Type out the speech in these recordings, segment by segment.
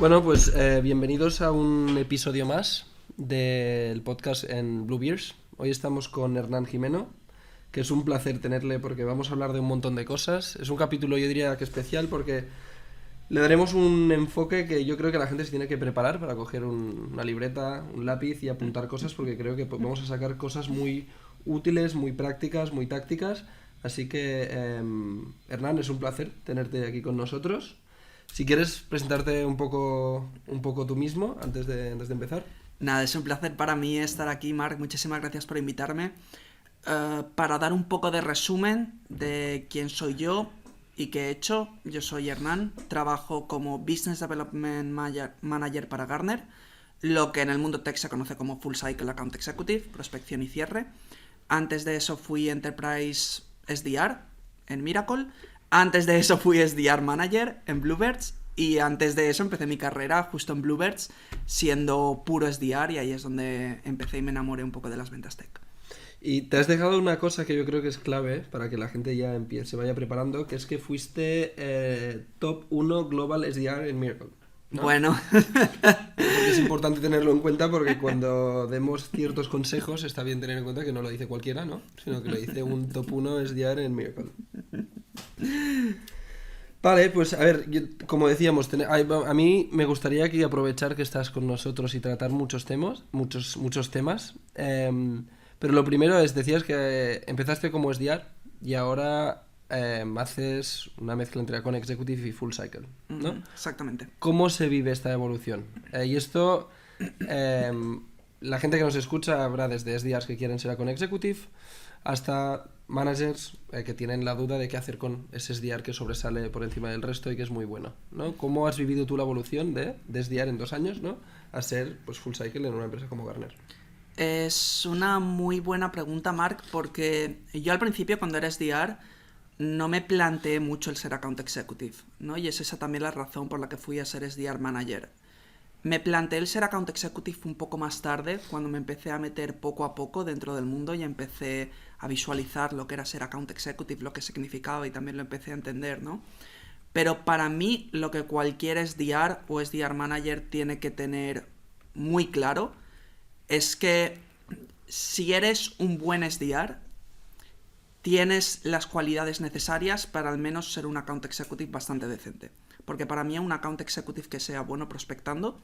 Bueno, pues bienvenidos a un episodio más del podcast en Blue Beers. Hoy estamos con Hernán Jimeno, que es un placer tenerle porque vamos a hablar de un montón de cosas. Es un capítulo, yo diría que especial, porque le daremos un enfoque que yo creo que la gente se tiene que preparar para coger una libreta, un lápiz y apuntar cosas, porque creo que vamos a sacar cosas muy útiles, muy prácticas, muy tácticas. Así que, Hernán, es un placer tenerte aquí con nosotros. Si quieres presentarte un poco tú mismo antes de empezar. Nada, es un placer para mí estar aquí, Marc. Muchísimas gracias por invitarme. Para dar un poco de resumen de quién soy yo y qué he hecho, yo soy Hernán, trabajo como Business Development Manager para Gartner, lo que en el mundo tech se conoce como Full Cycle Account Executive, prospección y cierre. Antes de eso fui Enterprise SDR en Miracle. Antes de eso fui SDR Manager en Bluebirds. Y antes de eso empecé mi carrera justo en Bluebirds, siendo puro SDR, y ahí es donde empecé y me enamoré un poco de las ventas tech. Y te has dejado una cosa que yo creo que es clave para que la gente ya se vaya preparando, que es que fuiste top 1 Global SDR en Miracle, ¿no? Bueno. Porque es importante tenerlo en cuenta, porque cuando demos ciertos consejos está bien tener en cuenta que no lo dice cualquiera, ¿no? Sino que lo dice un top 1 SDR en Miracle. Vale, pues a ver, como decíamos, a mí me gustaría que aprovechar que estás con nosotros y tratar muchos temas. Pero lo primero es, decías que empezaste como SDR y ahora haces una mezcla entre Account Executive y Full Cycle, ¿no? Exactamente. ¿Cómo se vive esta evolución? Y esto, la gente que nos escucha habrá desde SDRs que quieren ser Account Executive hasta managers que tienen la duda de qué hacer con ese SDR que sobresale por encima del resto y que es muy bueno, ¿no? ¿Cómo has vivido tú la evolución de SDR en 2 años, ¿no?, a ser pues full cycle en una empresa como Gartner? Es una muy buena pregunta, Marc, porque yo al principio, cuando era SDR, no me planteé mucho el ser Account Executive, ¿no? Y es esa también la razón por la que fui a ser SDR Manager. Me planteé el ser Account Executive un poco más tarde, cuando me empecé a meter poco a poco dentro del mundo y empecé a visualizar lo que era ser Account Executive, lo que significaba, y también lo empecé a entender, ¿no? Pero para mí, lo que cualquier SDR o SDR Manager tiene que tener muy claro es que si eres un buen SDR, tienes las cualidades necesarias para al menos ser un Account Executive bastante decente. Porque para mí un Account Executive que sea bueno prospectando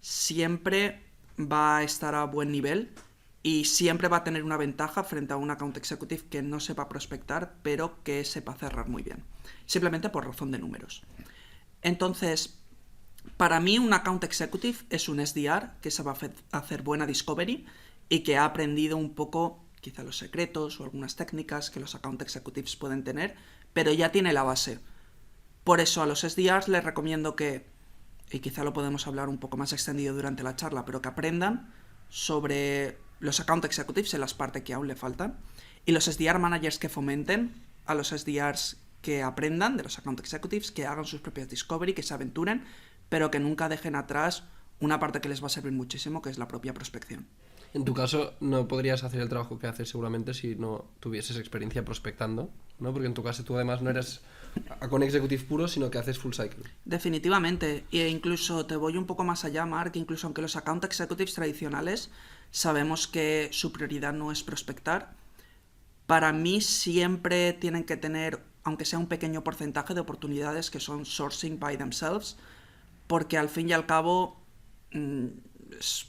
siempre va a estar a buen nivel y siempre va a tener una ventaja frente a un Account Executive que no sepa prospectar, pero que sepa cerrar muy bien. Simplemente por razón de números. Entonces, para mí un Account Executive es un SDR que sabe hacer buena discovery y que ha aprendido un poco quizá los secretos o algunas técnicas que los Account Executives pueden tener, pero ya tiene la base. Por eso a los SDRs les recomiendo que, y quizá lo podemos hablar un poco más extendido durante la charla, pero que aprendan sobre los Account Executives en las partes que aún le faltan, y los SDR Managers que fomenten a los SDRs que aprendan de los Account Executives, que hagan sus propias discovery, que se aventuren, pero que nunca dejen atrás una parte que les va a servir muchísimo, que es la propia prospección. En tu caso, no podrías hacer el trabajo que haces seguramente si no tuvieses experiencia prospectando, ¿no? Porque en tu caso tú además no eres Account Executive puro, sino que haces full cycle. Definitivamente. E incluso te voy un poco más allá, Marc, incluso aunque los Account Executives tradicionales sabemos que su prioridad no es prospectar, para mí siempre tienen que tener, aunque sea un pequeño porcentaje de oportunidades que son sourcing by themselves, porque al fin y al cabo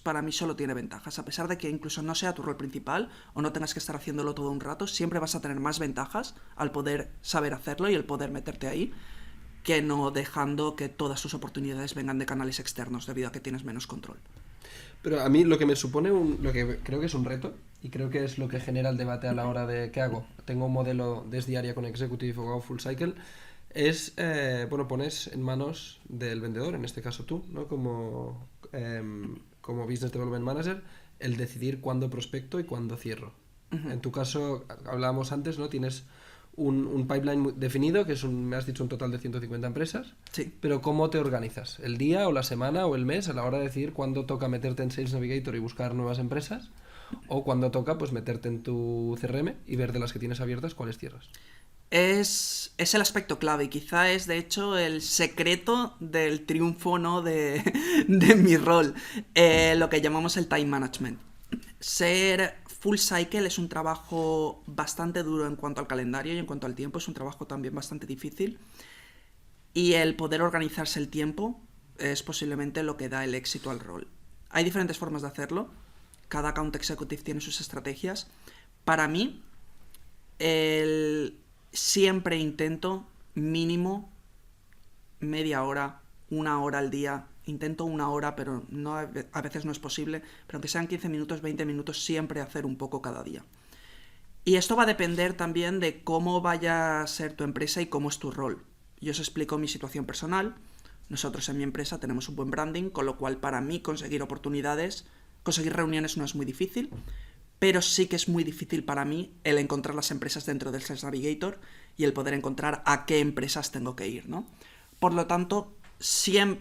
para mí solo tiene ventajas. A pesar de que incluso no sea tu rol principal o no tengas que estar haciéndolo todo un rato, siempre vas a tener más ventajas al poder saber hacerlo y el poder meterte ahí, que no dejando que todas tus oportunidades vengan de canales externos debido a que tienes menos control. Pero a mí lo que me supone, lo que creo que es un reto, y creo que es lo que genera el debate a la hora de ¿qué hago? ¿Tengo un modelo de SDR con Executive o hago full cycle? Es, pones en manos del vendedor, en este caso tú, ¿no? Como Business Development Manager, el decidir cuándo prospecto y cuándo cierro. Uh-huh. En tu caso, hablábamos antes, ¿no? Tienes un pipeline definido, que me has dicho un total de 150 empresas. Sí. Pero ¿cómo te organizas? ¿El día o la semana o el mes a la hora de decidir cuándo toca meterte en Sales Navigator y buscar nuevas empresas? ¿O cuándo toca pues meterte en tu CRM y ver de las que tienes abiertas cuáles cierras? es el aspecto clave y quizá es de hecho el secreto del triunfo, ¿no? de mi rol, lo que llamamos el time management. Ser full cycle es un trabajo bastante duro en cuanto al calendario y en cuanto al tiempo, es un trabajo también bastante difícil. Y el poder organizarse el tiempo es posiblemente lo que da el éxito al rol. Hay diferentes formas de hacerlo. Cada account executive tiene sus estrategias. Para mí, siempre intento mínimo media hora, una hora al día. Intento una hora, pero a veces no es posible. Pero aunque sean 15 minutos, 20 minutos, siempre hacer un poco cada día. Y esto va a depender también de cómo vaya a ser tu empresa y cómo es tu rol. Yo os explico mi situación personal. Nosotros en mi empresa tenemos un buen branding, con lo cual para mí conseguir reuniones no es muy difícil, pero sí que es muy difícil para mí el encontrar las empresas dentro del Sales Navigator y el poder encontrar a qué empresas tengo que ir, ¿no? Por lo tanto,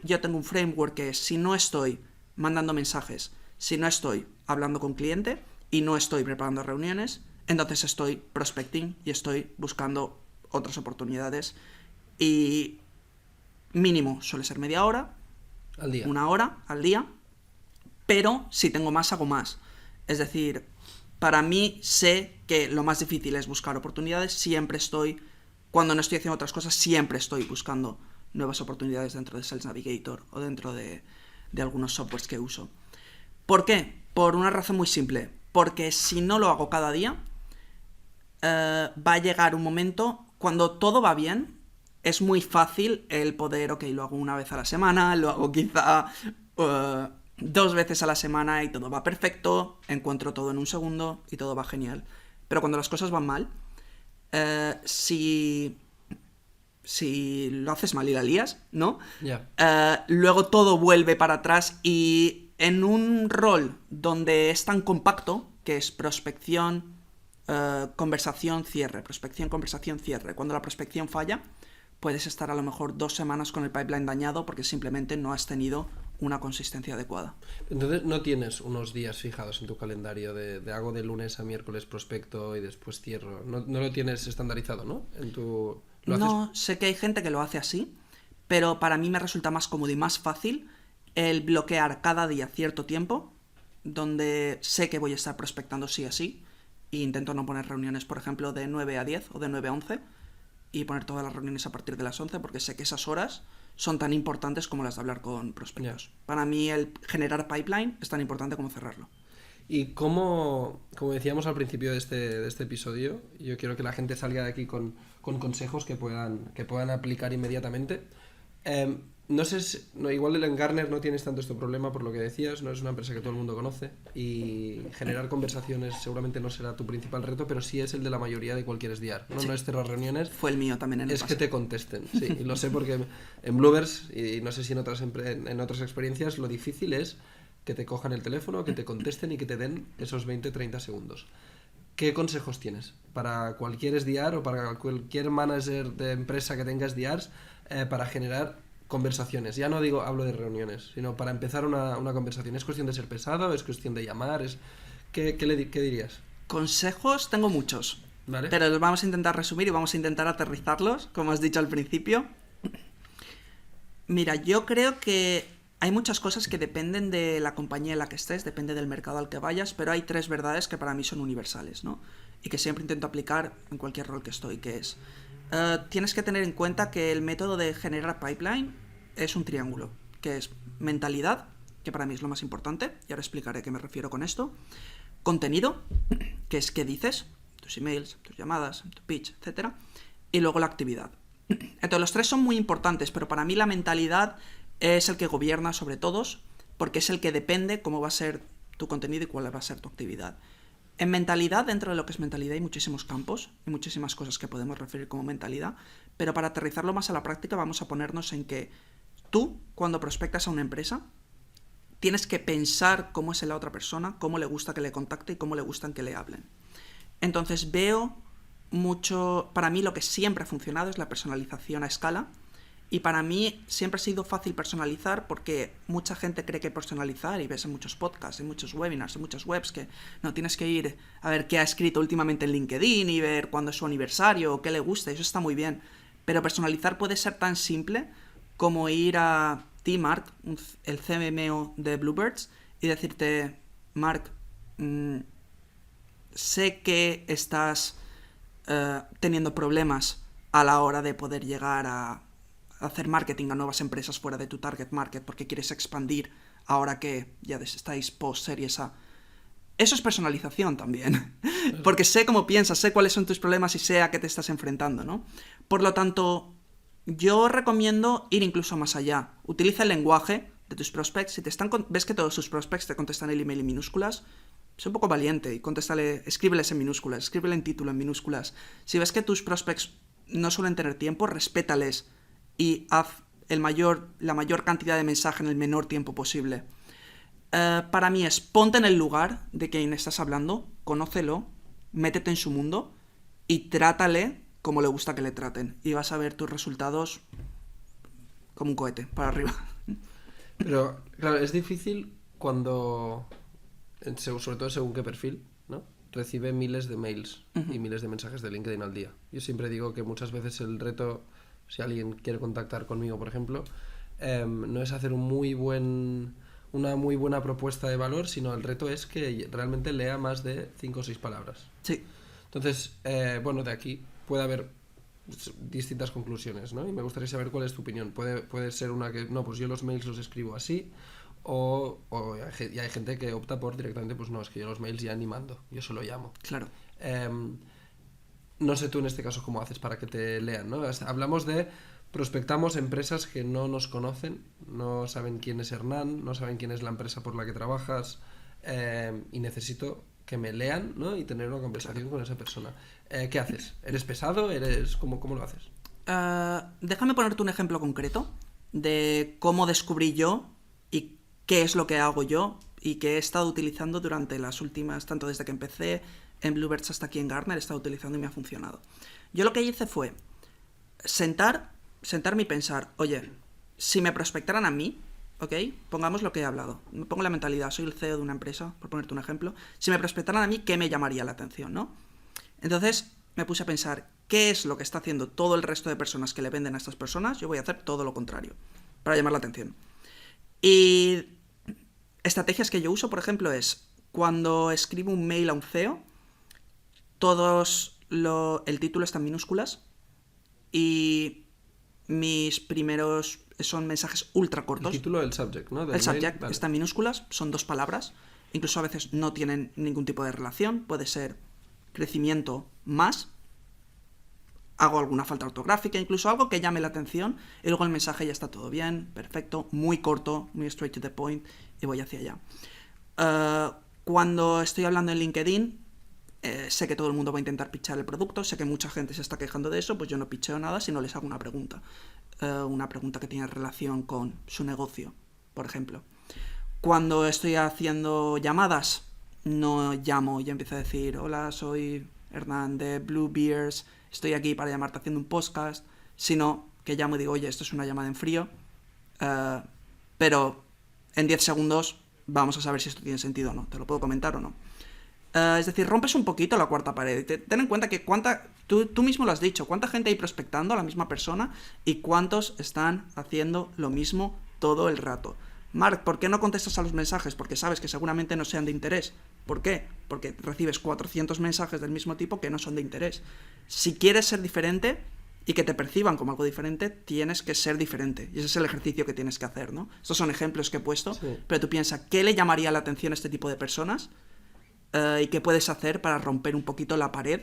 yo tengo un framework que es, si no estoy mandando mensajes, si no estoy hablando con cliente y no estoy preparando reuniones, entonces estoy prospecting y estoy buscando otras oportunidades. Y mínimo suele ser media hora, Al día. una hora al día, pero si tengo más, hago más. Es decir, para mí sé que lo más difícil es buscar oportunidades. Cuando no estoy haciendo otras cosas, siempre estoy buscando nuevas oportunidades dentro de Sales Navigator o dentro de algunos softwares que uso. ¿Por qué? Por una razón muy simple. Porque si no lo hago cada día, va a llegar un momento cuando todo va bien. Es muy fácil el poder, ok, lo hago una vez a la semana, lo hago quizá 2 veces a la semana y todo va perfecto, encuentro todo en un segundo y todo va genial. Pero cuando las cosas van mal, si lo haces mal y la lías, ¿no? Yeah. Luego todo vuelve para atrás y en un rol donde es tan compacto, que es prospección, conversación, cierre, prospección, conversación, cierre. Cuando la prospección falla, puedes estar a lo mejor 2 semanas con el pipeline dañado porque simplemente no has tenido una consistencia adecuada. Entonces no tienes unos días fijados en tu calendario de hago de lunes a miércoles prospecto y después cierro. No lo tienes estandarizado, ¿no? No, sé que hay gente que lo hace así, pero para mí me resulta más cómodo y más fácil el bloquear cada día cierto tiempo donde sé que voy a estar prospectando sí a sí e intento no poner reuniones, por ejemplo, de 9 a 10 o de 9 a 11 y poner todas las reuniones a partir de las 11 porque sé que esas horas son tan importantes como las de hablar con prospectos. Yeah. Para mí el generar pipeline es tan importante como cerrarlo. Y como decíamos al principio de este episodio, yo quiero que la gente salga de aquí con consejos que puedan aplicar inmediatamente. No sé igual en Gartner no tienes tanto este problema por lo que decías, no es una empresa que todo el mundo conoce y generar conversaciones seguramente no será tu principal reto, pero sí es el de la mayoría de cualquier SDR, ¿no? Sí. No es cerrar reuniones. Fue el mío también en el pasado. Es que te contesten, sí, y lo sé porque en Bluebers y no sé si en otras experiencias lo difícil es que te cojan el teléfono, que te contesten y que te den esos 20-30 segundos. ¿Qué consejos tienes para cualquier SDR o para cualquier manager de empresa que tenga SDRs para generar conversaciones? Ya no hablo de reuniones, sino para empezar una conversación. ¿Es cuestión de ser pesado? ¿Es cuestión de llamar? ¿Qué dirías? Consejos tengo muchos, ¿vale? Pero los vamos a intentar resumir y vamos a intentar aterrizarlos, como has dicho al principio. Mira, yo creo que hay muchas cosas que dependen de la compañía en la que estés, depende del mercado al que vayas, pero hay 3 verdades que para mí son universales, ¿no? Y que siempre intento aplicar en cualquier rol que estoy, que es... tienes que tener en cuenta que el método de generar pipeline es un triángulo, que es mentalidad, que para mí es lo más importante, y ahora explicaré a qué me refiero con esto, contenido, que es qué dices, tus emails, tus llamadas, tu pitch, etc. Y luego la actividad. Entonces los 3 son muy importantes, pero para mí la mentalidad es el que gobierna sobre todos, porque es el que depende cómo va a ser tu contenido y cuál va a ser tu actividad. En mentalidad, dentro de lo que es mentalidad, hay muchísimos campos y muchísimas cosas que podemos referir como mentalidad, pero para aterrizarlo más a la práctica vamos a ponernos en que tú, cuando prospectas a una empresa, tienes que pensar cómo es la otra persona, cómo le gusta que le contacte y cómo le gustan que le hablen. Entonces veo mucho... Para mí lo que siempre ha funcionado es la personalización a escala Y para mí siempre ha sido fácil personalizar porque mucha gente cree que personalizar, y ves en muchos podcasts, en muchos webinars, en muchas webs, que no tienes que ir a ver qué ha escrito últimamente en LinkedIn y ver cuándo es su aniversario o qué le gusta, eso está muy bien. Pero personalizar puede ser tan simple como ir a ti, Mark, el CMO de Bluebirds, y decirte, Mark, sé que estás teniendo problemas a la hora de poder llegar a hacer marketing a nuevas empresas fuera de tu target market porque quieres expandir ahora que ya estáis post Series A. Eso es personalización también, porque sé cómo piensas, sé cuáles son tus problemas y sé a qué te estás enfrentando, ¿no? Por lo tanto, yo recomiendo ir incluso más allá. Utiliza el lenguaje de tus prospects. Si ves que todos tus prospects te contestan el email en minúsculas, sé un poco valiente y escríbeles en minúsculas, escríbele en título en minúsculas. Si ves que tus prospects no suelen tener tiempo, respétales y haz la mayor cantidad de mensaje en el menor tiempo posible. Para mí es ponte en el lugar de quien estás hablando, conócelo, métete en su mundo y trátale como le gusta que le traten. Y vas a ver tus resultados como un cohete, para arriba. Pero, claro, es difícil cuando, sobre todo según qué perfil, ¿no? Recibe miles de mails y miles de mensajes de LinkedIn al día. Yo siempre digo que muchas veces el reto, si alguien quiere contactar conmigo, por ejemplo, no es hacer una muy buena propuesta de valor, sino el reto es que realmente lea más de 5 o 6 palabras. Sí. Entonces, bueno, de aquí puede haber distintas conclusiones, ¿no? Y me gustaría saber cuál es tu opinión. Puede ser una que, no, pues yo los mails los escribo así, o hay gente que opta por directamente, pues no, es que yo los mails ya ni mando, yo solo llamo. Claro. No sé tú en este caso cómo haces para que te lean, ¿no? Hablamos de prospectamos empresas que no nos conocen, no saben quién es Hernán, no saben quién es la empresa por la que trabajas, y necesito que me lean, ¿no? Y tener una conversación con esa persona. ¿Qué haces? ¿Eres pesado? ¿Cómo lo haces? Déjame ponerte un ejemplo concreto de cómo descubrí yo y qué es lo que hago yo y que he estado utilizando durante las últimas, tanto desde que empecé en Bluebirds hasta aquí en Gartner, he estado utilizando y me ha funcionado. Yo lo que hice fue sentarme y pensar, oye, si me prospectaran a mí, ¿ok? Pongamos lo que he hablado. Me pongo la mentalidad, soy el CEO de una empresa, por ponerte un ejemplo. Si me prospectaran a mí, ¿qué me llamaría la atención, no? Entonces me puse a pensar, ¿qué es lo que está haciendo todo el resto de personas que le venden a estas personas? Yo voy a hacer todo lo contrario, para llamar la atención. Y estrategias que yo uso, por ejemplo, es cuando escribo un mail a un CEO, el título está en minúsculas y mis primeros son mensajes ultra cortos. El título del subject, ¿no? El subject está en minúsculas, son 2 palabras, incluso a veces no tienen ningún tipo de relación, puede ser crecimiento más, hago alguna falta ortográfica, incluso algo que llame la atención, y luego el mensaje ya está todo bien, perfecto, muy corto, muy straight to the point, y voy hacia allá. Cuando estoy hablando en LinkedIn, sé que todo el mundo va a intentar pitchar el producto, sé que mucha gente se está quejando de eso, pues yo no pitcheo nada, sino les hago una pregunta que tiene relación con su negocio, por ejemplo. Cuando estoy haciendo llamadas, no llamo y empiezo a decir, hola, soy Hernán de Bluebears, estoy aquí para llamarte haciendo un podcast, sino que llamo y digo, oye, esto es una llamada en frío, pero en 10 segundos vamos a saber si esto tiene sentido o no, te lo puedo comentar o no. Es decir, rompes un poquito la cuarta pared. Ten en cuenta que tú mismo lo has dicho, cuánta gente hay prospectando a la misma persona y cuántos están haciendo lo mismo todo el rato. Mark, ¿por qué no contestas a los mensajes? Porque sabes que seguramente no sean de interés. ¿Por qué? Porque recibes 400 mensajes del mismo tipo que no son de interés. Si quieres ser diferente y que te perciban como algo diferente, tienes que ser diferente. Y ese es el ejercicio que tienes que hacer, ¿no? Estos son ejemplos que he puesto, sí. Pero tú piensas, ¿qué le llamaría la atención a este tipo de personas? ¿Y qué puedes hacer para romper un poquito la pared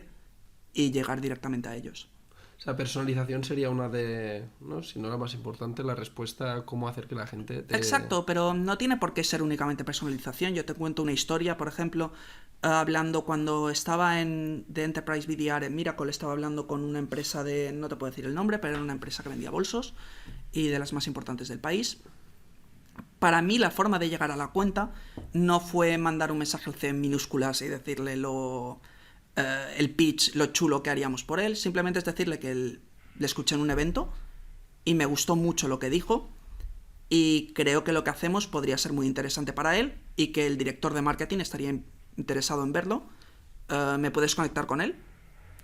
y llegar directamente a ellos? O sea, personalización sería una de, ¿no? Si no la más importante, la respuesta a cómo hacer que la gente te... Exacto, pero no tiene por qué ser únicamente personalización. Yo te cuento una historia, por ejemplo, hablando cuando estaba de Enterprise BDR en Miracle, estaba hablando con una empresa no te puedo decir el nombre, pero era una empresa que vendía bolsos y de las más importantes del país. Para mí la forma de llegar a la cuenta no fue mandar un mensaje al CEO en minúsculas y decirle el pitch, lo chulo que haríamos por él. Simplemente es decirle que le escuché en un evento y me gustó mucho lo que dijo y creo que lo que hacemos podría ser muy interesante para él y que el director de marketing estaría interesado en verlo. Me puedes conectar con él.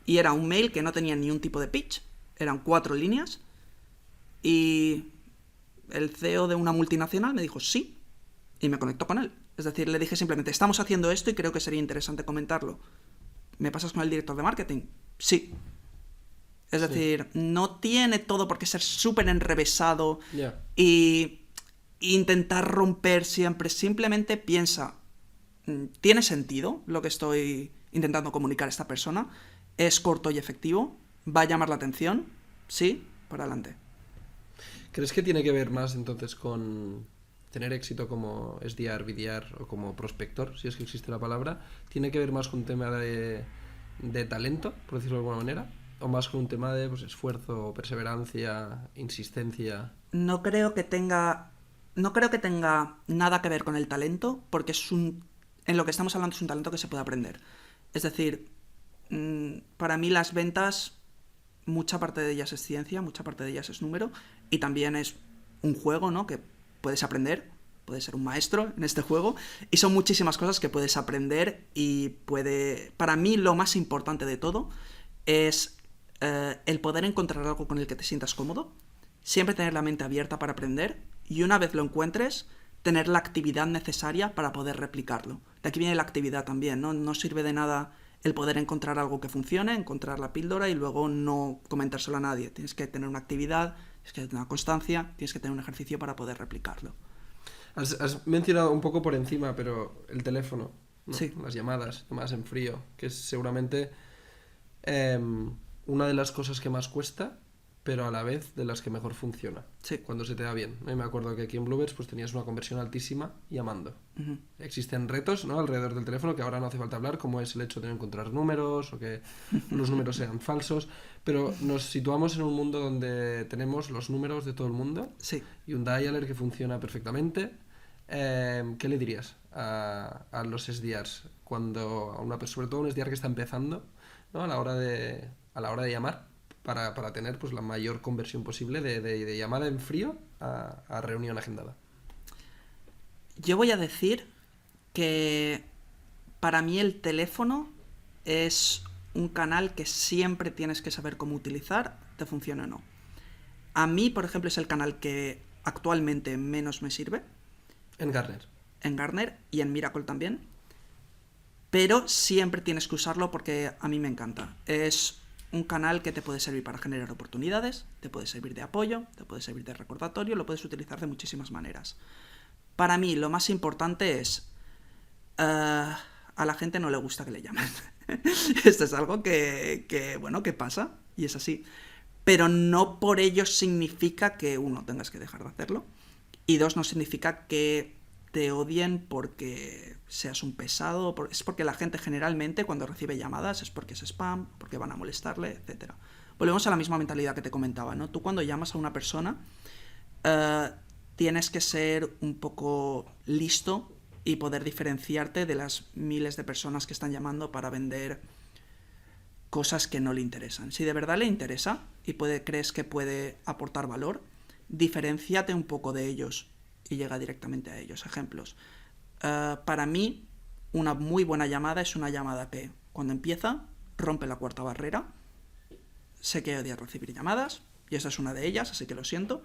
Y era un mail que no tenía ni un tipo de pitch, eran 4 líneas y el CEO de una multinacional me dijo sí y me conectó con él. Es decir, le dije simplemente, estamos haciendo esto y creo que sería interesante comentarlo. ¿Me pasas con el director de marketing? Sí. Es decir, no tiene todo por qué ser súper enrevesado y intentar romper siempre. Simplemente piensa, ¿tiene sentido lo que estoy intentando comunicar a esta persona? ¿Es corto y efectivo? ¿Va a llamar la atención? Sí, para adelante. ¿Crees que tiene que ver más entonces con tener éxito como SDR, BDR o como prospector, si es que existe la palabra? ¿Tiene que ver más con un tema de talento, por decirlo de alguna manera? ¿O más con un tema de pues, esfuerzo, perseverancia, insistencia? No creo que tenga nada que ver con el talento, porque en lo que estamos hablando es un talento que se puede aprender. Es decir, para mí las ventas, mucha parte de ellas es ciencia, mucha parte de ellas es número, y también es un juego, ¿no? Que puedes aprender, puedes ser un maestro en este juego, y son muchísimas cosas que puedes aprender y Para mí lo más importante de todo es el poder encontrar algo con el que te sientas cómodo, siempre tener la mente abierta para aprender, y una vez lo encuentres, tener la actividad necesaria para poder replicarlo. De aquí viene la actividad también, ¿no? No sirve de nada el poder encontrar algo que funcione, encontrar la píldora y luego no comentárselo a nadie. Tienes que tener una actividad, tienes que tener una constancia, tienes que tener un ejercicio para poder replicarlo. Has mencionado un poco por encima, pero el teléfono, ¿no? Sí. Las llamadas en frío, que es seguramente una de las cosas que más cuesta, pero a la vez de las que mejor funciona, sí, cuando se te da bien. Me acuerdo que aquí en Bluebirds pues tenías una conversión altísima llamando. Uh-huh. Existen retos, ¿no?, alrededor del teléfono que ahora no hace falta hablar, como es el hecho de encontrar números o que los números sean falsos, pero nos situamos en un mundo donde tenemos los números de todo el mundo, sí, y un dialer que funciona perfectamente. ¿Qué le dirías a los SDRs cuando a una persona, sobre todo un SDR que está empezando, ¿no?, a la hora de llamar, para tener pues la mayor conversión posible de llamada en frío a reunión agendada? Yo voy a decir que para mí el teléfono es un canal que siempre tienes que saber cómo utilizar, te funcione o no. A mí, por ejemplo, es el canal que actualmente menos me sirve. En Gartner. En Gartner y en Miracle también. Pero siempre tienes que usarlo porque a mí me encanta. Es un canal que te puede servir para generar oportunidades, te puede servir de apoyo, te puede servir de recordatorio, lo puedes utilizar de muchísimas maneras. Para mí lo más importante es... a la gente no le gusta que le llamen. Esto es algo que pasa y es así. Pero no por ello significa que, uno, tengas que dejar de hacerlo, y dos, no significa que te odien porque seas un pesado. Es porque la gente generalmente cuando recibe llamadas es porque es spam, porque van a molestarle, etc. Volvemos a la misma mentalidad que te comentaba, ¿no? Tú cuando llamas a una persona tienes que ser un poco listo y poder diferenciarte de las miles de personas que están llamando para vender cosas que no le interesan. Si de verdad le interesa y crees que puede aportar valor, diferénciate un poco de ellos y llega directamente a ellos. Ejemplos. Para mí, una muy buena llamada es una llamada que, cuando empieza, rompe la cuarta barrera. Sé que odias recibir llamadas, y esa es una de ellas, así que lo siento,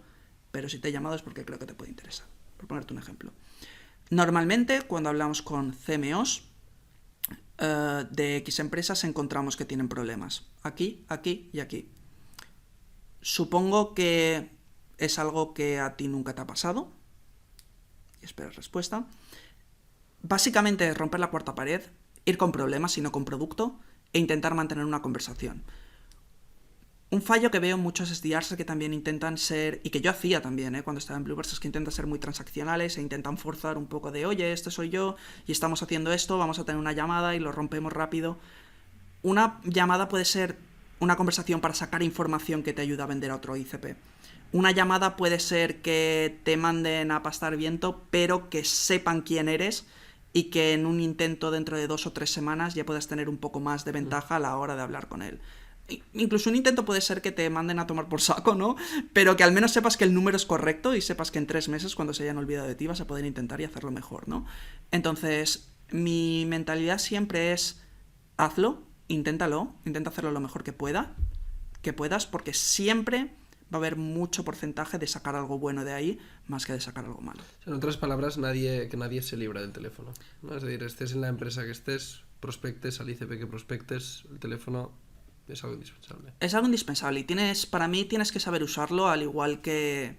pero si te he llamado es porque creo que te puede interesar. Por ponerte un ejemplo. Normalmente, cuando hablamos con CMOs de X empresas, encontramos que tienen problemas. Aquí, aquí y aquí. Supongo que es algo que a ti nunca te ha pasado. Y esperas respuesta. Básicamente es romper la cuarta pared, ir con problemas y no con producto, e intentar mantener una conversación. Un fallo que veo en muchos SDRs que también intentan ser, y que yo hacía también cuando estaba en Bluebirds, es que intentan ser muy transaccionales e intentan forzar un poco de, oye, este soy yo y estamos haciendo esto, vamos a tener una llamada y lo rompemos rápido. Una llamada puede ser una conversación para sacar información que te ayuda a vender a otro ICP. Una llamada puede ser que te manden a pastar viento, pero que sepan quién eres y que en un intento dentro de 2 o 3 semanas ya puedas tener un poco más de ventaja a la hora de hablar con él. Incluso un intento puede ser que te manden a tomar por saco, ¿no? Pero que al menos sepas que el número es correcto y sepas que en 3 meses, cuando se hayan olvidado de ti, vas a poder intentar y hacerlo mejor, ¿no? Entonces, mi mentalidad siempre es: hazlo, intenta hacerlo lo mejor que puedas, porque siempre va a haber mucho porcentaje de sacar algo bueno de ahí, más que de sacar algo malo. En otras palabras, que nadie se libra del teléfono, ¿no? Es decir, estés en la empresa que estés, prospectes, al ICP que prospectes, el teléfono es algo indispensable. Es algo indispensable y para mí tienes que saber usarlo, al igual que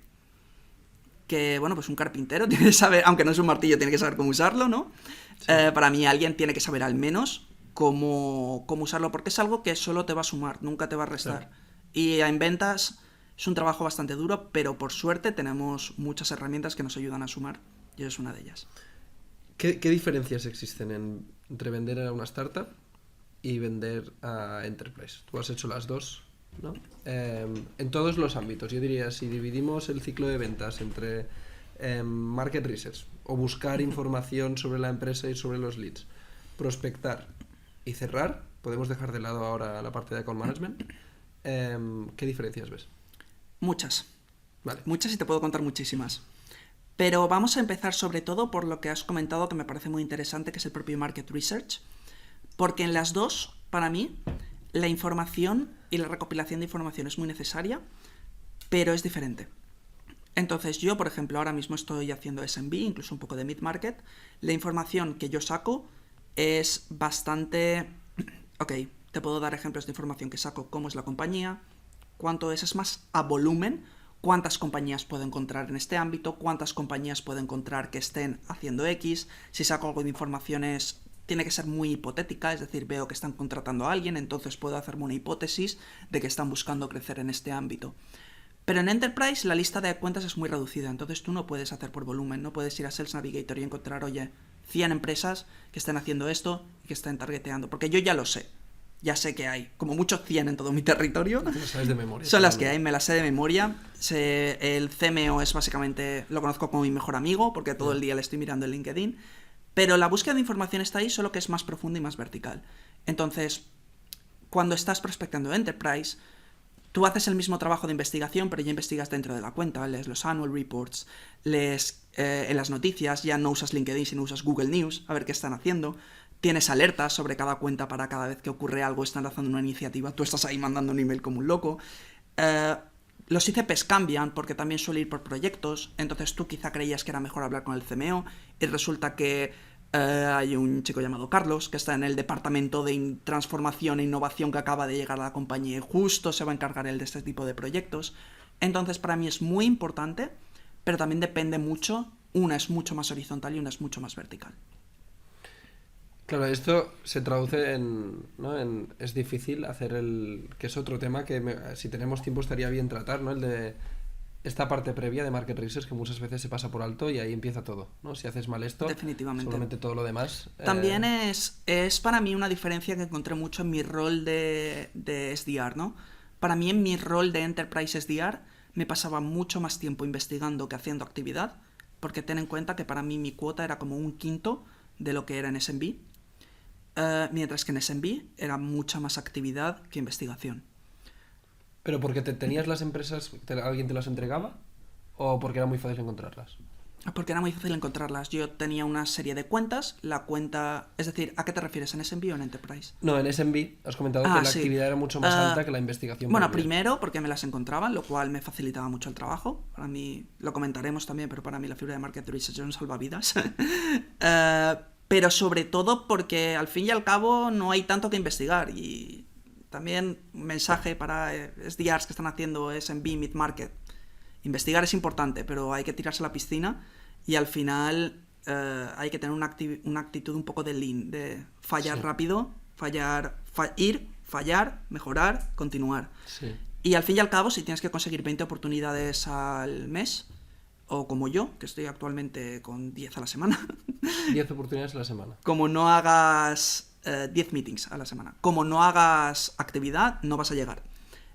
bueno, pues un carpintero tiene que saber, aunque no es un martillo, tiene que saber cómo usarlo, ¿no? Sí. Para mí alguien tiene que saber al menos cómo usarlo, porque es algo que solo te va a sumar, nunca te va a restar. Sí. Y en ventas es un trabajo bastante duro, pero por suerte tenemos muchas herramientas que nos ayudan a sumar, y es una de ellas. ¿Qué diferencias existen entre vender a una startup y vender a Enterprise? Tú has hecho las dos, ¿no? En todos los ámbitos. Yo diría, si dividimos el ciclo de ventas entre market research o buscar información sobre la empresa y sobre los leads, prospectar y cerrar, podemos dejar de lado ahora la parte de account management. ¿Qué diferencias ves? Muchas. Vale. Muchas, y te puedo contar muchísimas. Pero vamos a empezar sobre todo por lo que has comentado, que me parece muy interesante, que es el propio market research. Porque en las dos, para mí, la información y la recopilación de información es muy necesaria, pero es diferente. Entonces yo, por ejemplo, ahora mismo estoy haciendo SMB, incluso un poco de mid-market. La información que yo saco es bastante... Ok, te puedo dar ejemplos de información que saco, cómo es la compañía, cuánto es más a volumen, cuántas compañías puedo encontrar en este ámbito, cuántas compañías puedo encontrar que estén haciendo X. Si saco algo de informaciones... Tiene que ser muy hipotética, es decir, veo que están contratando a alguien, entonces puedo hacerme una hipótesis de que están buscando crecer en este ámbito. Pero en Enterprise la lista de cuentas es muy reducida, entonces tú no puedes hacer por volumen, no puedes ir a Sales Navigator y encontrar, oye, 100 empresas que estén haciendo esto y que estén targeteando, porque yo ya lo sé. Ya sé que hay como mucho 100 en todo mi territorio. Te lo sabes de memoria. Son las que hay, me las sé de memoria. El CMO es básicamente, lo conozco como mi mejor amigo, porque todo el día le estoy mirando en LinkedIn. Pero la búsqueda de información está ahí, solo que es más profunda y más vertical. Entonces, cuando estás prospectando Enterprise, tú haces el mismo trabajo de investigación, pero ya investigas dentro de la cuenta, lees los annual reports, lees en las noticias, ya no usas LinkedIn, sino usas Google News, a ver qué están haciendo. Tienes alertas sobre cada cuenta para cada vez que ocurre algo, están lanzando una iniciativa, tú estás ahí mandando un email como un loco. Los ICPs cambian porque también suele ir por proyectos, entonces tú quizá creías que era mejor hablar con el CMO y resulta que hay un chico llamado Carlos que está en el departamento de transformación e innovación que acaba de llegar a la compañía y justo se va a encargar él de este tipo de proyectos. Entonces para mí es muy importante, pero también depende mucho, una es mucho más horizontal y una es mucho más vertical. Claro, esto se traduce ¿no? Es difícil hacer que es otro tema que si tenemos tiempo estaría bien tratar, ¿no? El de esta parte previa de market research que muchas veces se pasa por alto y ahí empieza todo, ¿no? Si haces mal esto, definitivamente, solamente todo lo demás... También es para mí una diferencia que encontré mucho en mi rol de SDR, ¿no? Para mí en mi rol de Enterprise SDR me pasaba mucho más tiempo investigando que haciendo actividad, porque ten en cuenta que para mí mi cuota era como 1/5 de lo que era en SMB. Mientras que en SMB era mucha más actividad que investigación. ¿Pero porque tenías las empresas, alguien te las entregaba? ¿O porque era muy fácil encontrarlas? Porque era muy fácil encontrarlas. Yo tenía una serie de cuentas, es decir, ¿a qué te refieres? ¿En SMB o en Enterprise? No, en SMB has comentado que la actividad era mucho más alta que la investigación. Bueno, primero porque me las encontraban, lo cual me facilitaba mucho el trabajo. Para mí, lo comentaremos también, pero para mí la figura de market research es un salvavidas. Pero sobre todo porque al fin y al cabo no hay tanto que investigar. Y también un mensaje para SDRs que están haciendo SMB, mid-market. Investigar es importante, pero hay que tirarse a la piscina y al final hay que tener una actitud un poco de lean, de fallar rápido, fallar, mejorar, continuar. Sí. Y al fin y al cabo, si tienes que conseguir 20 oportunidades al mes, o como yo, que estoy actualmente con 10 a la semana. 10 oportunidades a la semana. Como no hagas 10 meetings a la semana. Como no hagas actividad, no vas a llegar.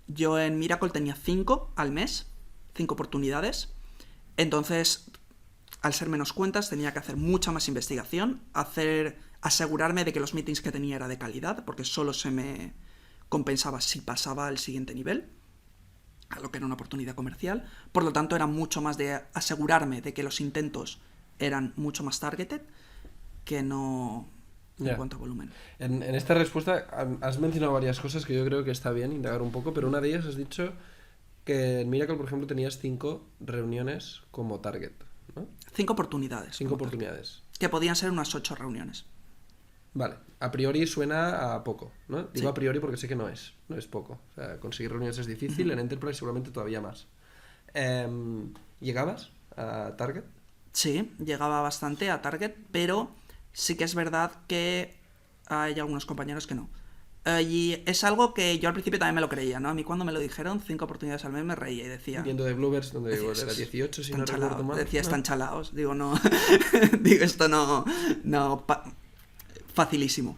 Yo en Miracle tenía 5 al mes, 5 oportunidades. Entonces, al ser menos cuentas, tenía que hacer mucha más investigación, asegurarme de que los meetings que tenía era de calidad, porque solo se me compensaba si pasaba al siguiente nivel, a lo que era una oportunidad comercial. Por lo tanto, era mucho más de asegurarme de que los intentos eran mucho más targeted que no en cuanto a volumen. En esta respuesta has mencionado varias cosas que yo creo que está bien indagar un poco, pero una de ellas has dicho que en Miracle, por ejemplo, tenías 5 reuniones como target, ¿no? 5 oportunidades. 5 oportunidades. Que podían ser unas 8 reuniones. Vale, a priori suena a poco, ¿no? Digo Sí. a priori porque sé que no es poco. O sea, conseguir reuniones es difícil, en Enterprise seguramente todavía más. ¿Llegabas a target? Sí, llegaba bastante a target, pero sí que es verdad que hay algunos compañeros que no. Y es algo que yo al principio también me lo creía, ¿no? A mí cuando me lo dijeron, 5 oportunidades al mes, me reía y decía... Viendo de Bluebirds, donde decía, era 18, si están no recuerdo chalaos. mal. Decía, ¿no? están chalaos. Digo, no... Digo, esto no... Facilísimo.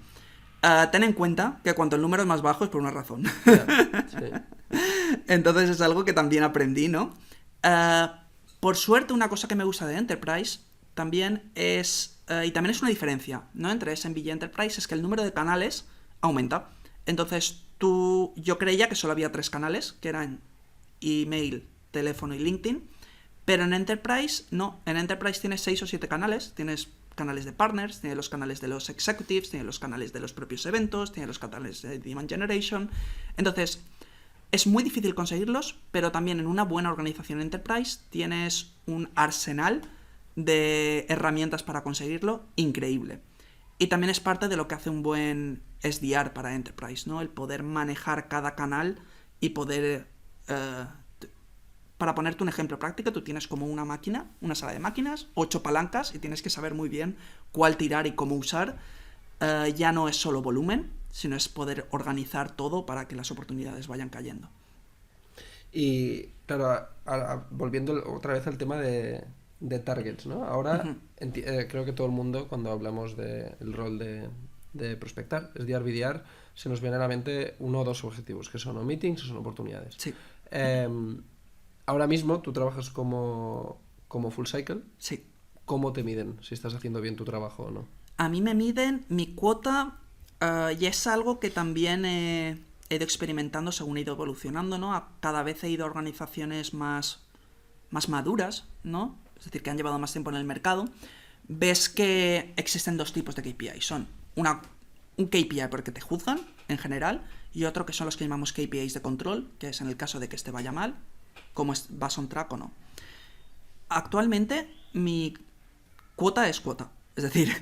Ten en cuenta que cuanto el número es más bajo es por una razón. Ya, sí. Entonces es algo que también aprendí, ¿no? Por suerte, una cosa que me gusta de Enterprise también es... y también es una diferencia, ¿no? Entre SMB y Enterprise, es que el número de canales aumenta. Entonces, yo creía que solo había 3 canales, que eran email, teléfono y LinkedIn, pero en Enterprise no. En Enterprise tienes 6 o 7 canales. Tienes canales de partners, tienes los canales de los executives, tienes los canales de los propios eventos, tienes los canales de demand generation. Entonces, es muy difícil conseguirlos, pero también en una buena organización Enterprise tienes un arsenal de herramientas para conseguirlo increíble. Y también es parte de lo que hace un buen SDR para Enterprise, ¿no? El poder manejar cada canal y poder... para ponerte un ejemplo práctico, tú tienes como una máquina, una sala de máquinas, 8 palancas y tienes que saber muy bien cuál tirar y cómo usar. Ya no es solo volumen, sino es poder organizar todo para que las oportunidades vayan cayendo. Y claro, volviendo otra vez al tema de targets, ¿no? Ahora creo que todo el mundo, cuando hablamos del rol de prospectar, SDR, BDR, se nos viene a la mente 1 o 2 objetivos, que son o meetings o son oportunidades. Sí. Ahora mismo tú trabajas como full cycle. Sí. ¿Cómo te miden si estás haciendo bien tu trabajo o no? A mí me miden mi cuota y es algo que también he ido experimentando según he ido evolucionando, ¿no? Cada vez he ido a organizaciones más maduras, ¿no? Es decir, que han llevado más tiempo en el mercado. Ves que existen 2 tipos de KPI. Son un KPI porque te juzgan, en general, y otro que son los que llamamos KPIs de control, que es en el caso de que este vaya mal, cómo vas on track o no. Actualmente, mi cuota es cuota. Es decir,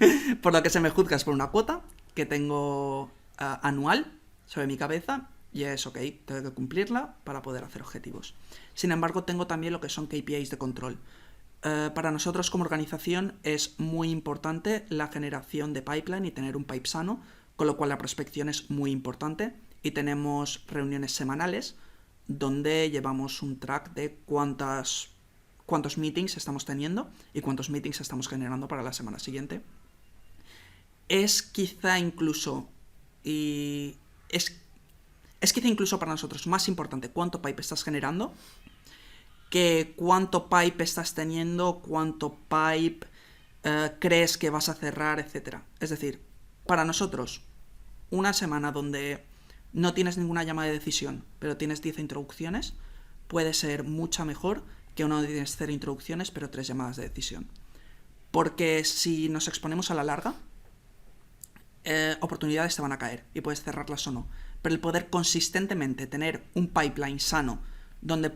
por lo que se me juzga es por una cuota que tengo anual sobre mi cabeza y es ok, tengo que cumplirla para poder hacer objetivos. Sin embargo, tengo también lo que son KPIs de control. Para nosotros como organización es muy importante la generación de pipeline y tener un pipe sano, con lo cual la prospección es muy importante y tenemos reuniones semanales donde llevamos un track de cuántos meetings estamos teniendo y cuántos meetings estamos generando para la semana siguiente. Es quizá incluso para nosotros más importante cuánto pipe estás generando que cuánto pipe estás teniendo, cuánto pipe crees que vas a cerrar, etc. Es decir, para nosotros, una semana donde no tienes ninguna llamada de decisión, pero tienes 10 introducciones, puede ser mucho mejor que uno donde tienes 0 introducciones, pero 3 llamadas de decisión. Porque si nos exponemos a la larga, oportunidades te van a caer y puedes cerrarlas o no. Pero el poder consistentemente tener un pipeline sano donde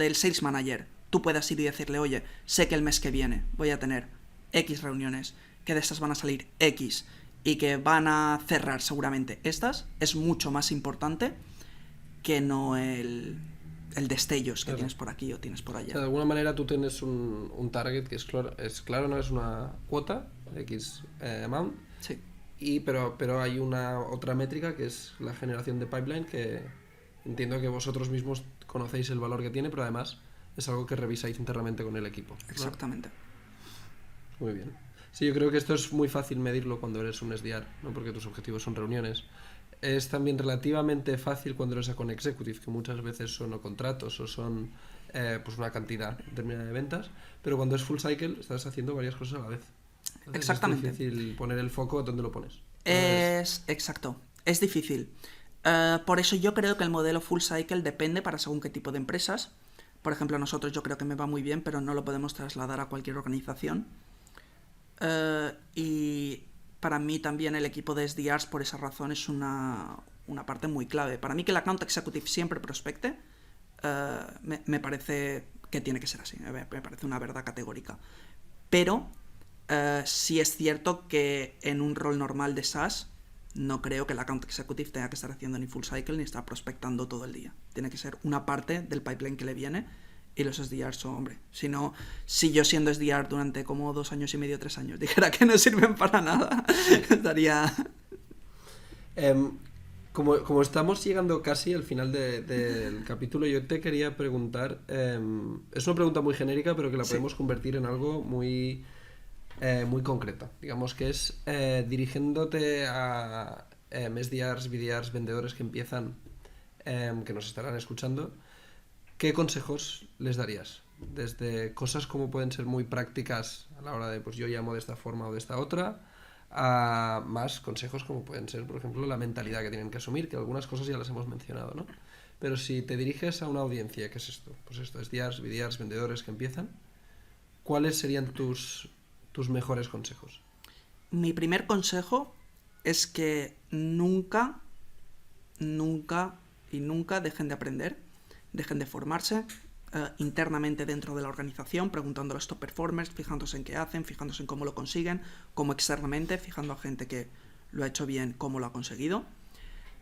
el sales manager, tú puedas ir y decirle, oye, sé que el mes que viene voy a tener X reuniones, que de estas van a salir X y que van a cerrar seguramente estas, es mucho más importante que no el destellos que tienes por aquí o tienes por allá. De alguna manera tú tienes un target que es claro, no es una cuota, X amount, Sí. Pero hay una otra métrica que es la generación de pipeline, que entiendo que vosotros mismos conocéis el valor que tiene, pero además es algo que revisáis internamente con el equipo, ¿no? Exactamente. Muy bien. Sí, yo creo que esto es muy fácil medirlo cuando eres un SDR, ¿no? Porque tus objetivos son reuniones. Es también relativamente fácil cuando eres account executive, que muchas veces son o contratos o son pues una cantidad determinada de ventas, pero cuando es full cycle estás haciendo varias cosas a la vez. Entonces exactamente. Es difícil poner el foco donde lo pones. Exacto. Es difícil. Por eso yo creo que el modelo full cycle depende para según qué tipo de empresas. Por ejemplo, a nosotros yo creo que me va muy bien, pero no lo podemos trasladar a cualquier organización. Y para mí también el equipo de SDRs por esa razón es una parte muy clave. Para mí que el account executive siempre prospecte, me parece que tiene que ser así, me parece una verdad categórica. Pero sí es cierto que en un rol normal de SaaS no creo que el account executive tenga que estar haciendo ni full cycle ni estar prospectando todo el día. Tiene que ser una parte del pipeline que le viene. Y los SDRs son, hombre, si yo siendo SDR durante como 2 años y medio, 3 años, dijera que no sirven para nada, estaría... Como estamos llegando casi al final del capítulo, yo te quería preguntar, es una pregunta muy genérica, pero que la podemos convertir en algo muy, muy concreto. Digamos que es dirigiéndote a SDRs, BDRs, vendedores que empiezan, que nos estarán escuchando. ¿Qué consejos les darías? Desde cosas como pueden ser muy prácticas a la hora de, pues yo llamo de esta forma o de esta otra, a más consejos como pueden ser, por ejemplo, la mentalidad que tienen que asumir, que algunas cosas ya las hemos mencionado, ¿no? Pero si te diriges a una audiencia, ¿qué es esto? Pues esto, SDRs, BDRs, vendedores que empiezan, ¿cuáles serían tus mejores consejos? Mi primer consejo es que nunca, nunca y nunca dejen de aprender. Dejen de formarse internamente dentro de la organización, preguntando a los top performers, fijándose en qué hacen, fijándose en cómo lo consiguen, como externamente, fijando a gente que lo ha hecho bien, cómo lo ha conseguido.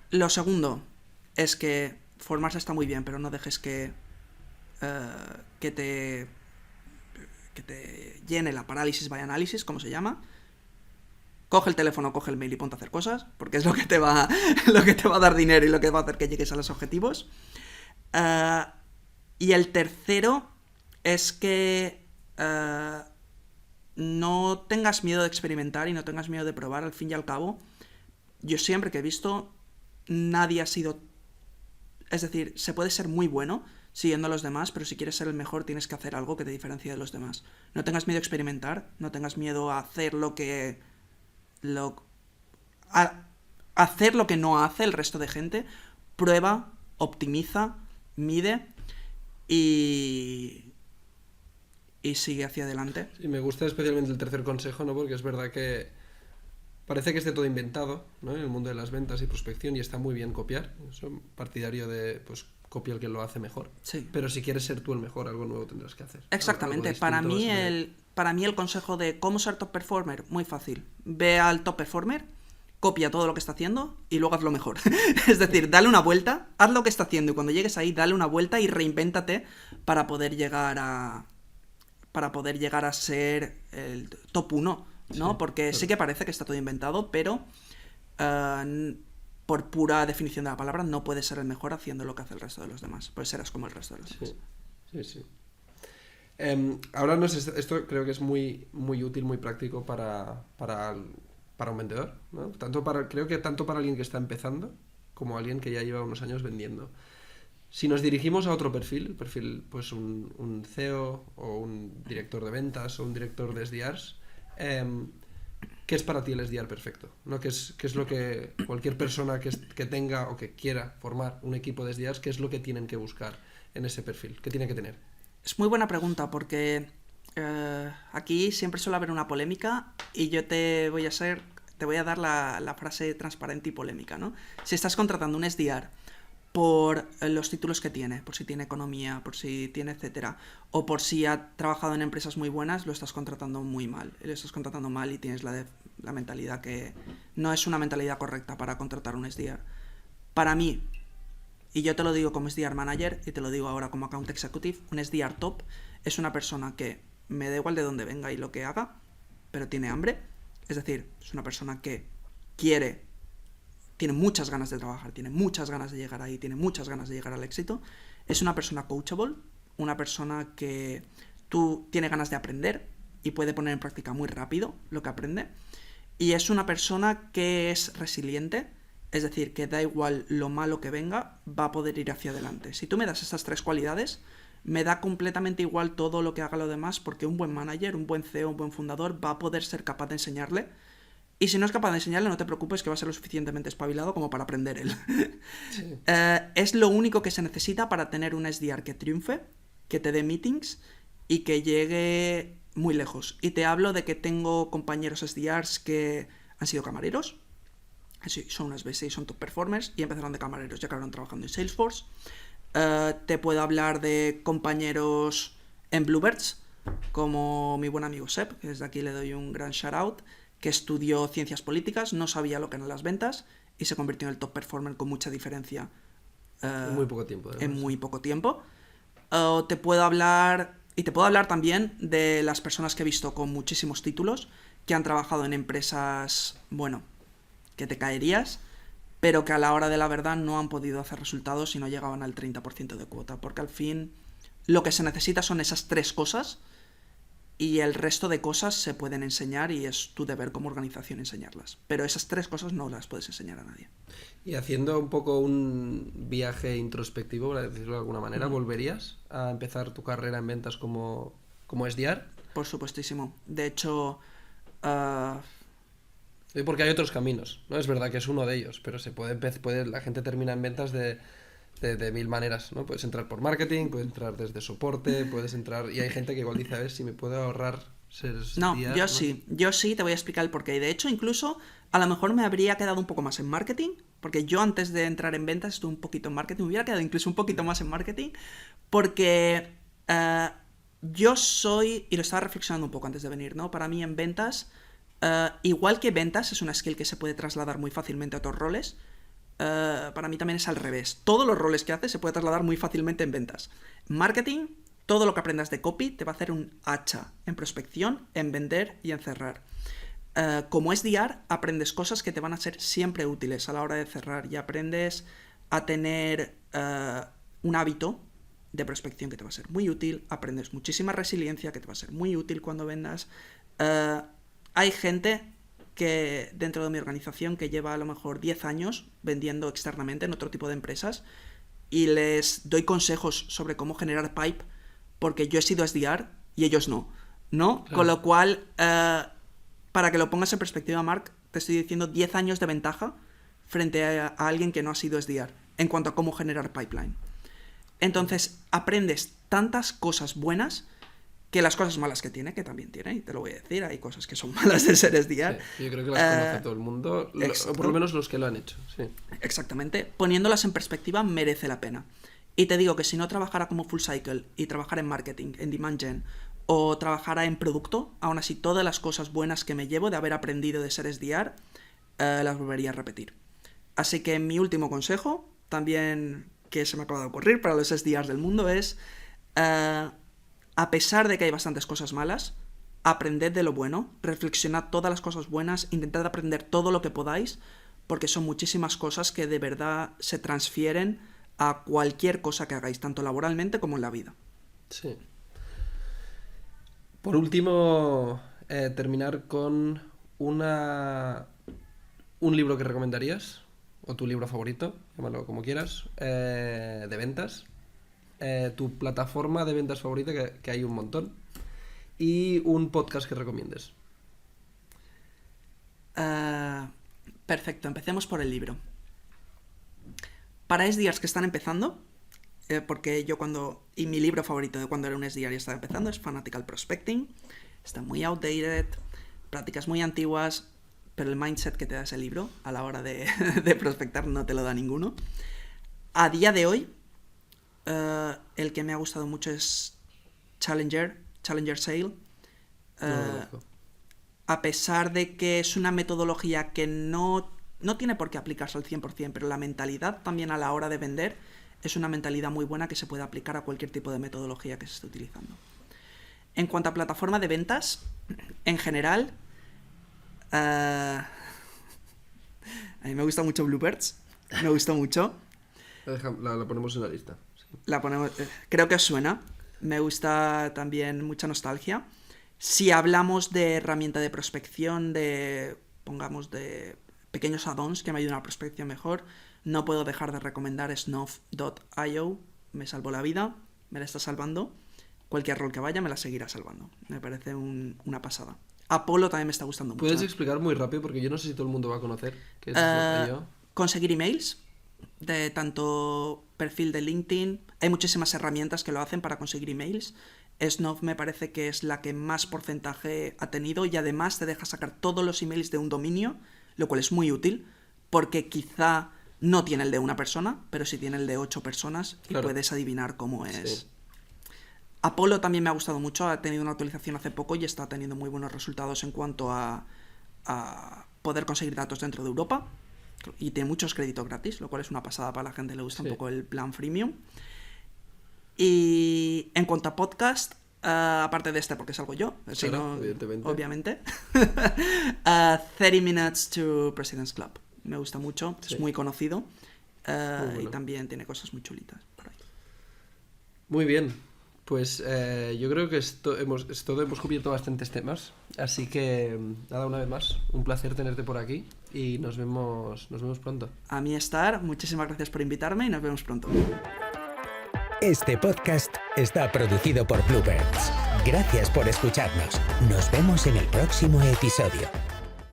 Lo segundo es que formarse está muy bien, pero no dejes que te llene la parálisis by análisis, como se llama. Coge el teléfono, coge el mail y ponte a hacer cosas, porque es lo que te va a dar dinero y lo que va a hacer que llegues a los objetivos. Y el tercero es que no tengas miedo de experimentar y no tengas miedo de probar. Al fin y al cabo, yo siempre que he visto, nadie ha sido... Es decir, se puede ser muy bueno siguiendo a los demás, pero si quieres ser el mejor tienes que hacer algo que te diferencie de los demás. No tengas miedo a experimentar, no tengas miedo a hacer hacer lo que no hace el resto de gente. Prueba, optimiza, mide y sigue hacia adelante. Sí, me gusta especialmente el tercer consejo, ¿no? Porque es verdad que parece que esté todo inventado, ¿no? En el mundo de las ventas y prospección, y está muy bien copiar. Soy partidario de, pues, copia el que lo hace mejor. Sí. Pero si quieres ser tú el mejor, algo nuevo tendrás que hacer. Exactamente. Para mí el consejo de cómo ser top performer, muy fácil. Ve al top performer, copia todo lo que está haciendo y luego hazlo mejor. Es decir, dale una vuelta, haz lo que está haciendo y cuando llegues ahí, dale una vuelta y reinvéntate para poder llegar a ser el top 1, ¿no? Sí, porque claro. sí que parece que está todo inventado, pero por pura definición de la palabra no puedes ser el mejor haciendo lo que hace el resto de los demás, pues serás como el resto de los demás. Sí. Ahora esto creo que es muy, muy útil, muy práctico para un vendedor, ¿no? Creo que tanto para alguien que está empezando como alguien que ya lleva unos años vendiendo. Si nos dirigimos a otro perfil, pues un CEO o un director de ventas o un director de SDRs, ¿qué es para ti el SDR perfecto? ¿No? ¿Qué es lo que cualquier persona que tenga o que quiera formar un equipo de SDRs, qué es lo que tienen que buscar en ese perfil? ¿Qué tiene que tener? Es muy buena pregunta porque aquí siempre suele haber una polémica y yo te voy a dar la frase transparente y polémica, ¿no? Si estás contratando un SDR por los títulos que tiene, por si tiene economía, por si tiene etcétera, o por si ha trabajado en empresas muy buenas, lo estás contratando muy mal. Lo estás contratando mal y tienes la mentalidad que no es una mentalidad correcta para contratar un SDR. Para mí, y yo te lo digo como SDR manager y te lo digo ahora como account executive, un SDR top es una persona que me da igual de dónde venga y lo que haga, pero tiene hambre. Es decir, es una persona que tiene muchas ganas de trabajar, tiene muchas ganas de llegar ahí, tiene muchas ganas de llegar al éxito. Es una persona coachable, una persona que tiene ganas de aprender y puede poner en práctica muy rápido lo que aprende. Y es una persona que es resiliente, es decir, que da igual lo malo que venga, va a poder ir hacia adelante. Si tú me das estas 3 cualidades, me da completamente igual todo lo que haga lo demás, porque un buen manager, un buen CEO, un buen fundador va a poder ser capaz de enseñarle Y si no es capaz de enseñarle, no te preocupes que va a ser lo suficientemente espabilado como para aprender él. Sí. Es lo único que se necesita para tener un SDR que triunfe, que te dé meetings y que llegue muy lejos. Y te hablo de que tengo compañeros SDRs que han sido camareros, así, son unas B6, son top performers y empezaron de camareros, ya acabaron trabajando en Salesforce. Te puedo hablar de compañeros en Bluebirds, como mi buen amigo Seb, que desde aquí le doy un gran shout out, que estudió ciencias políticas, no sabía lo que eran las ventas y se convirtió en el top performer con mucha diferencia En muy poco tiempo, además. en muy poco tiempo. Te puedo hablar, y te puedo hablar también de las personas que he visto con muchísimos títulos, que han trabajado en empresas, bueno, que te caerías, pero que a la hora de la verdad no han podido hacer resultados y no llegaban al 30% de cuota, porque al fin lo que se necesita son esas 3 cosas y el resto de cosas se pueden enseñar y es tu deber como organización enseñarlas. Pero esas 3 cosas no las puedes enseñar a nadie. Y haciendo un poco un viaje introspectivo, por decirlo de alguna manera, ¿volverías a empezar tu carrera en ventas como SDR? Por supuestísimo. De hecho, Porque hay otros caminos, ¿no? Es verdad que es uno de ellos, pero se puede la gente termina en ventas de mil maneras, ¿no? Puedes entrar por marketing, puedes entrar desde soporte, puedes entrar... Y hay gente que igual dice, a ver, si me puedo ahorrar ser no, SDR, yo ¿no? sí. Yo sí, te voy a explicar el porqué. Y de hecho, incluso, a lo mejor me habría quedado un poco más en marketing, porque yo antes de entrar en ventas estuve un poquito en marketing, me hubiera quedado incluso un poquito más en marketing, porque yo soy, y lo estaba reflexionando un poco antes de venir, ¿no? Para mí en ventas, igual que ventas es una skill que se puede trasladar muy fácilmente a otros roles, para mí también es al revés. Todos los roles que haces se puede trasladar muy fácilmente en ventas. Marketing, todo lo que aprendas de copy te va a hacer un hacha en prospección, en vender y en cerrar. Como SDR, aprendes cosas que te van a ser siempre útiles a la hora de cerrar y aprendes a tener un hábito de prospección que te va a ser muy útil, aprendes muchísima resiliencia que te va a ser muy útil cuando vendas. Hay gente que dentro de mi organización que lleva a lo mejor 10 años vendiendo externamente en otro tipo de empresas y les doy consejos sobre cómo generar pipe porque yo he sido SDR y ellos no, ¿no? Claro. Con lo cual, para que lo pongas en perspectiva, Mark, te estoy diciendo 10 años de ventaja frente a alguien que no ha sido SDR en cuanto a cómo generar pipeline. Entonces, aprendes tantas cosas buenas que las cosas malas que tiene, que también tiene, y te lo voy a decir, hay cosas que son malas de ser SDR. Sí, yo creo que las conoce todo el mundo, o por lo menos los que lo han hecho, sí. Exactamente. Poniéndolas en perspectiva merece la pena. Y te digo que si no trabajara como full cycle y trabajara en marketing, en demand gen, o trabajara en producto, aún así todas las cosas buenas que me llevo de haber aprendido de ser SDR, las volvería a repetir. Así que mi último consejo, también que se me acaba de ocurrir para los SDRs del mundo, es... a pesar de que hay bastantes cosas malas, aprended de lo bueno, reflexionad todas las cosas buenas, intentad aprender todo lo que podáis, porque son muchísimas cosas que de verdad se transfieren a cualquier cosa que hagáis, tanto laboralmente como en la vida. Sí. Por último, terminar con un libro que recomendarías, o tu libro favorito, llámalo como quieras, de ventas. Tu plataforma de ventas favorita, que hay un montón, y un podcast que recomiendes. Perfecto, empecemos por el libro. Para SDRs que están empezando, porque yo y mi libro favorito de cuando era un SDR y estaba empezando es Fanatical Prospecting. Está muy outdated, prácticas muy antiguas, pero el mindset que te da ese libro a la hora de prospectar no te lo da ninguno. A día de hoy, el que me ha gustado mucho es Challenger Sale. A pesar de que es una metodología que no tiene por qué aplicarse al 100%, pero la mentalidad también a la hora de vender es una mentalidad muy buena que se puede aplicar a cualquier tipo de metodología que se esté utilizando. En cuanto a plataforma de ventas, en general, a mí me gusta mucho Bluebirds, me gusta mucho. La ponemos en la lista. Sí. La ponemos, creo que os suena. Me gusta también mucha nostalgia. Si hablamos de herramienta de prospección, pongamos de pequeños add-ons que me ayudan a la prospección mejor, no puedo dejar de recomendar Snuff.io. Me salvó la vida, me la está salvando. Cualquier rol que vaya me la seguirá salvando. Me parece una pasada. Apolo también me está gustando mucho. ¿Puedes explicar muy rápido? Porque yo no sé si todo el mundo va a conocer qué es IO. Conseguir emails de tanto perfil de LinkedIn. Hay muchísimas herramientas que lo hacen para conseguir emails. Snov me parece que es la que más porcentaje ha tenido y además te deja sacar todos los emails de un dominio, lo cual es muy útil porque quizá no tiene el de una persona, pero sí tiene el de 8 personas y Claro. puedes adivinar cómo es. Sí. Apolo también me ha gustado mucho, ha tenido una actualización hace poco y está teniendo muy buenos resultados en cuanto a poder conseguir datos dentro de Europa. Y tiene muchos créditos gratis, lo cual es una pasada para la gente que le gusta un poco el plan freemium. Y en cuanto a podcast, aparte de este, porque salgo yo, si Claro, no, evidentemente. obviamente, 30 Minutes to President's Club. Me gusta mucho, Sí. es muy conocido bueno. y también tiene cosas muy chulitas por ahí. Muy bien. Pues yo creo que hemos cubierto bastantes temas. Así que, nada, una vez más, un placer tenerte por aquí y nos vemos pronto. A mí Star, muchísimas gracias por invitarme y nos vemos pronto. Este podcast está producido por Bluebirds. Gracias por escucharnos. Nos vemos en el próximo episodio.